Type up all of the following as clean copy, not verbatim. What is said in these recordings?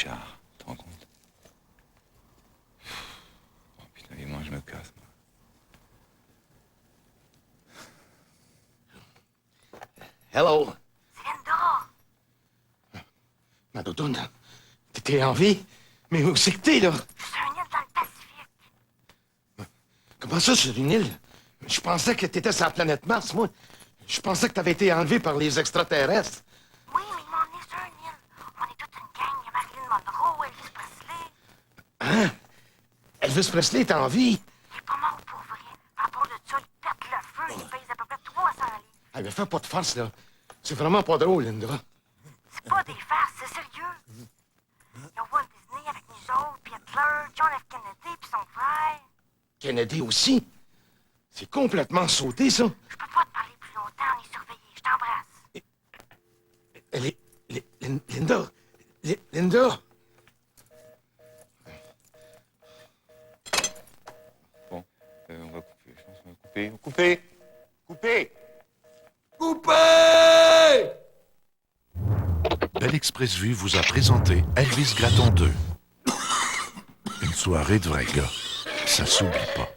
Richard, tu te rends compte? Oh putain, et moi je me casse, moi. Hello. C'est Linda. Ma doudoune, t'es en vie? Mais où c'est que t'es, là? Je suis sur une île dans le Pacifique. Comment ça, sur une île? Je pensais que t'étais sur la planète Mars, moi. Je pensais que t'avais été enlevé par les extraterrestres. Oui, mais ils m'ont emmené sur une île. On est toute une gang. Il y a Marilyn Monroe, Elvis Presley. Hein? Elvis Presley est en vie? Il est pas mort pour vrai. À part de ça, il pète le feu. Il pèse à peu près 300 livres. Ah, mais fais pas de farce, là. C'est vraiment pas drôle, Linda. C'est pas des farces, c'est sérieux. Il y a Walt Disney avec nous autres, puis Hitler, John F. Kennedy, puis son frère. Kennedy aussi? C'est complètement sauté, ça. Je peux pas te parler plus longtemps, on est surveillés. Je t'embrasse. Linda. Linda. Bon, on va couper, je pense qu'on va couper. Couper! Couper! Coupé! Belle Express Vue vous a présenté Elvis Gratton 2. Une soirée de vrais gars. Ça s'oublie pas.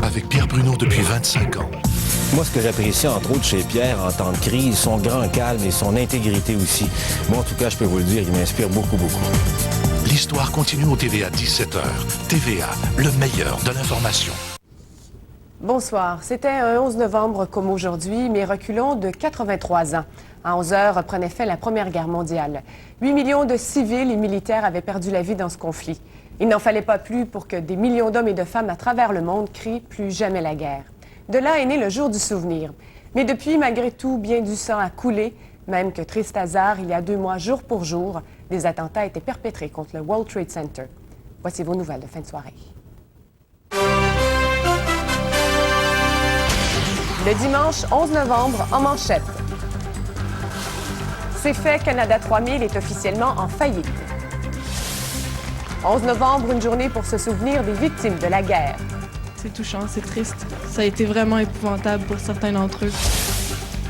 Avec Pierre Bruno depuis 25 ans. Moi, ce que j'apprécie entre autres chez Pierre en temps de crise, son grand calme et son intégrité aussi. Moi, en tout cas, je peux vous le dire, il m'inspire beaucoup, beaucoup. L'histoire continue au TVA 17h. TVA, le meilleur de l'information. Bonsoir. C'était un 11 novembre comme aujourd'hui, mais reculons de 83 ans. À 11 heures prenait fin la Première Guerre mondiale. 8 millions de civils et militaires avaient perdu la vie dans ce conflit. Il n'en fallait pas plus pour que des millions d'hommes et de femmes à travers le monde crient « Plus jamais la guerre ». De là est né le jour du souvenir. Mais depuis, malgré tout, bien du sang a coulé, même que triste hasard, il y a 2 mois, jour pour jour, des attentats étaient perpétrés contre le World Trade Center. Voici vos nouvelles de fin de soirée. Le dimanche 11 novembre, en manchette. C'est fait, Canada 3000 est officiellement en faillite. 11 novembre, une journée pour se souvenir des victimes de la guerre. C'est touchant, c'est triste. Ça a été vraiment épouvantable pour certains d'entre eux.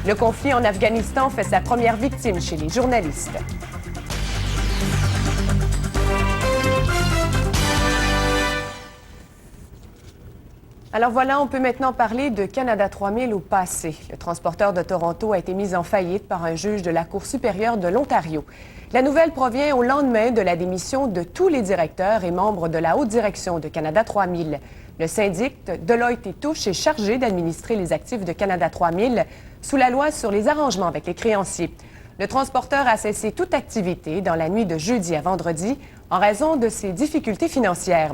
Le conflit en Afghanistan fait sa première victime chez les journalistes. Alors voilà, on peut maintenant parler de Canada 3000 au passé. Le transporteur de Toronto a été mis en faillite par un juge de la Cour supérieure de l'Ontario. La nouvelle provient au lendemain de la démission de tous les directeurs et membres de la haute direction de Canada 3000. Le syndic Deloitte & Touche est chargé d'administrer les actifs de Canada 3000 sous la loi sur les arrangements avec les créanciers. Le transporteur a cessé toute activité dans la nuit de jeudi à vendredi en raison de ses difficultés financières.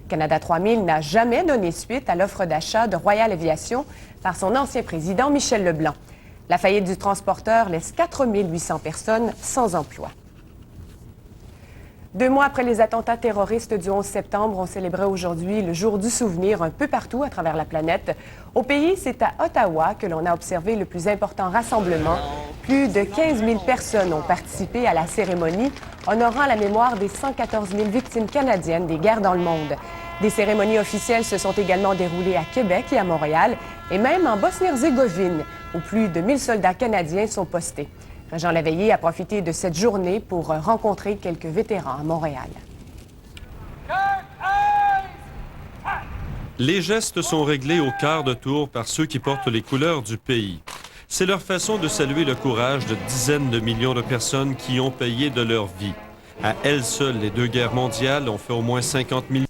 Canada 3000 n'a jamais donné suite à l'offre d'achat de Royal Aviation par son ancien président Michel Leblanc. La faillite du transporteur laisse 4 800 personnes sans emploi. 2 mois après les attentats terroristes du 11 septembre, on célébrait aujourd'hui le jour du souvenir un peu partout à travers la planète. Au pays, c'est à Ottawa que l'on a observé le plus important rassemblement. Plus de 15 000 personnes ont participé à la cérémonie honorant la mémoire des 114 000 victimes canadiennes des guerres dans le monde. Des cérémonies officielles se sont également déroulées à Québec et à Montréal, et même en Bosnie-Herzégovine, où plus de 1000 soldats canadiens sont postés. Jean Laveillé a profité de cette journée pour rencontrer quelques vétérans à Montréal. Les gestes sont réglés au quart de tour par ceux qui portent les couleurs du pays. C'est leur façon de saluer le courage de dizaines de millions de personnes qui ont payé de leur vie. À elles seules, les 2 guerres mondiales ont fait au moins 50 000